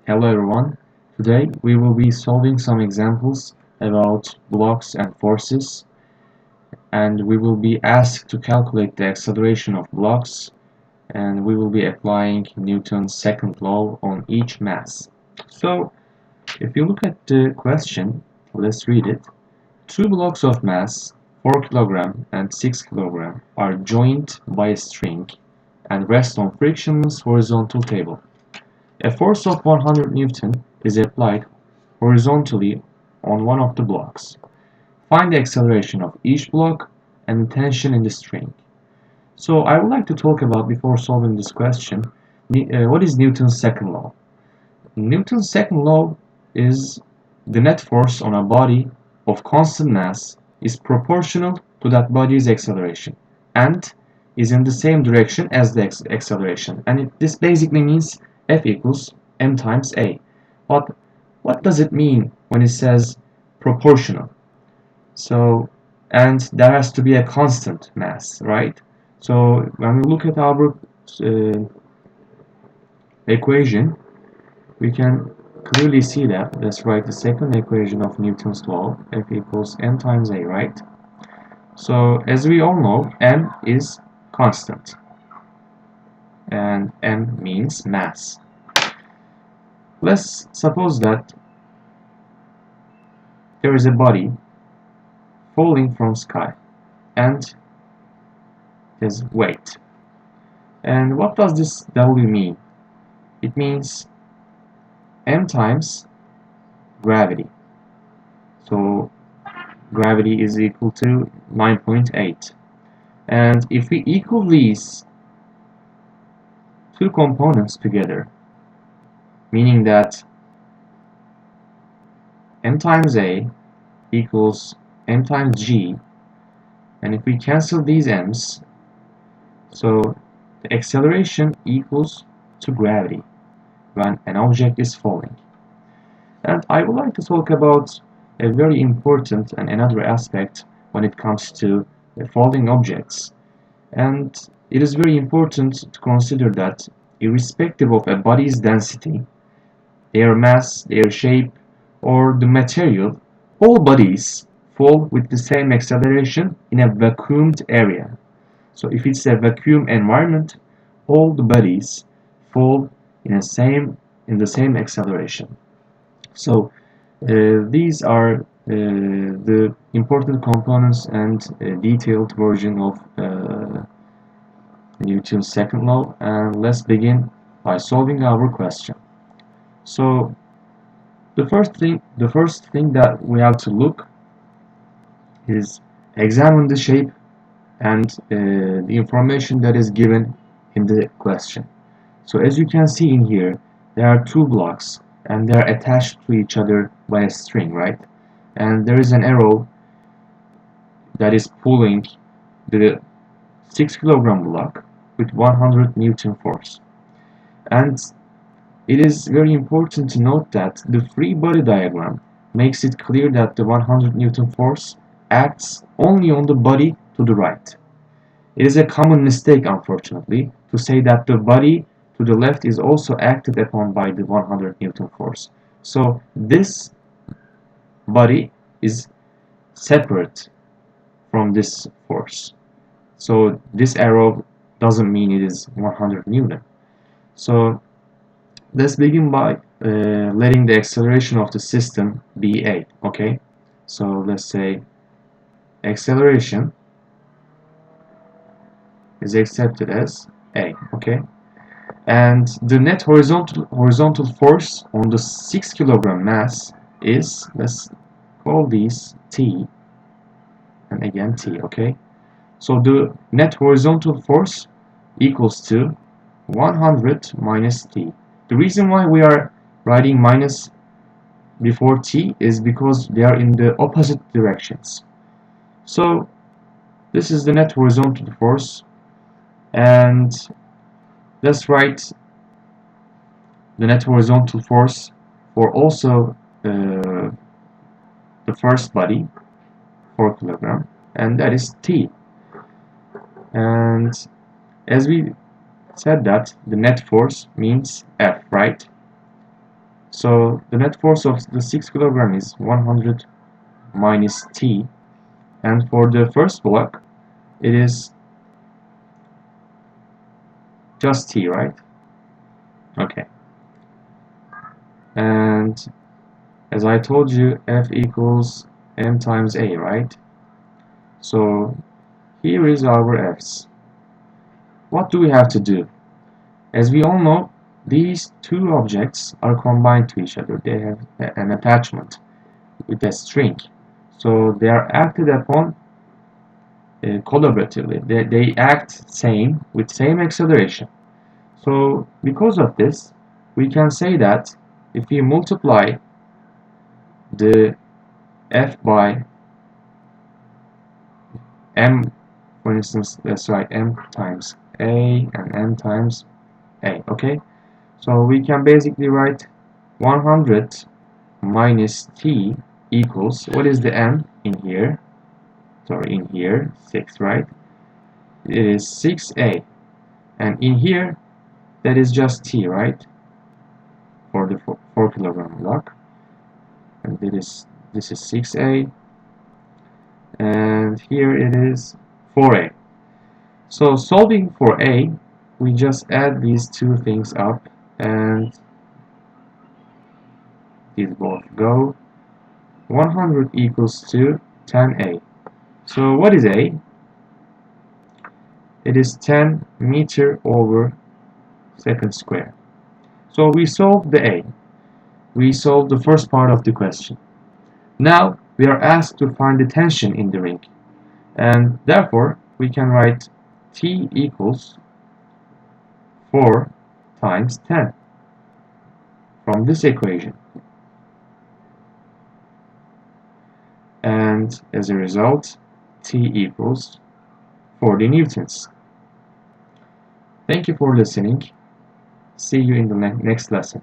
Hello everyone. Today we will be solving some examples about blocks and forces, and we will be asked to calculate the acceleration of blocks, and we will be applying Newton's second law on each mass. So if you look at the question, let's read it. Two blocks of mass 4 kg and 6 kg are joined by a string and rest on frictionless horizontal table. A force of 100 Newton is applied horizontally on one of the blocks. Find the acceleration of each block and the tension in the string. So I would like to talk about, before solving this question, what is Newton's second law? Newton's second law is the net force on a body of constant mass is proportional to that body's acceleration and is in the same direction as the acceleration. And this basically means F equals m times a. But what does it mean when it says proportional? So, and there has to be a constant mass, right? So when we look at our equation, we can clearly see that. Let's write the second equation of Newton's law, F equals m times a, right? So as we all know, m is constant and m means mass. Let's suppose that there is a body falling from sky and there's weight. And what does this W mean? It means m times gravity. So gravity is equal to 9.8. And if we equal these two components together, meaning that m times a equals m times g, and if we cancel these m's, so the acceleration equals to gravity when an object is falling. And I would like to talk about a very important and another aspect when it comes to falling objects. And it is very important to consider that irrespective of a body's density, their mass, their shape, or the material, all bodies fall with the same acceleration in a vacuumed area. So if it's a vacuum environment, all the bodies fall in the same acceleration. So these are the important components and detailed version of Newton's second law, and let's begin by solving our question. So the first thing that we have to look is examine the shape and the information that is given in the question. So as you can see in here, there are two blocks and they are attached to each other by a string, right? And there is an arrow that is pulling the 6 kilogram block with 100 Newton force. And it is very important to note that the free body diagram makes it clear that the 100 Newton force acts only on the body to the right. It is a common mistake, unfortunately, to say that the body to the left is also acted upon by the 100 Newton force. So this body is separate from this force. So this arrow doesn't mean it is 100 Newton. So let's begin by letting the acceleration of the system be a. Okay, so let's say acceleration is accepted as a. Okay, and the net horizontal force on the 6 kilogram mass is, let's call these T and again T. Okay, so the net horizontal force equals to 100 minus T. The reason why we are writing minus before T is because they are in the opposite directions. So this is the net horizontal force, and let's write the net horizontal force for also the first body, 4 kilogram, and that is T. And as we said that the net force means F, right? So the net force of the 6 kilogram is 100 minus T, and for the first block it is just T, right? Okay. And as I told you, F equals M times A, right? So here is our F's. What do we have to do? As we all know, these two objects are combined to each other. They have an attachment with a string. So they are acted upon collaboratively. They act same with same acceleration. So because of this, we can say that if we multiply the F by M, for instance, let's write M times A and M times A, okay? So we can basically write 100 minus T equals, what is the M in here? Sorry, in here, 6, right? It is 6A. And in here, that is just T, right? For the 4 kilogram block. And this is 6A. And here it is 4A. So solving for A, we just add these two things up and these both go. 100 equals to 10A. So what is A? It is 10 meter over second square. So we solved the A. We solved the first part of the question. Now we are asked to find the tension in the ring. And therefore we can write T equals 4 times 10 from this equation. And as a result, T equals 40 newtons. Thank you for listening. See you in the next lesson.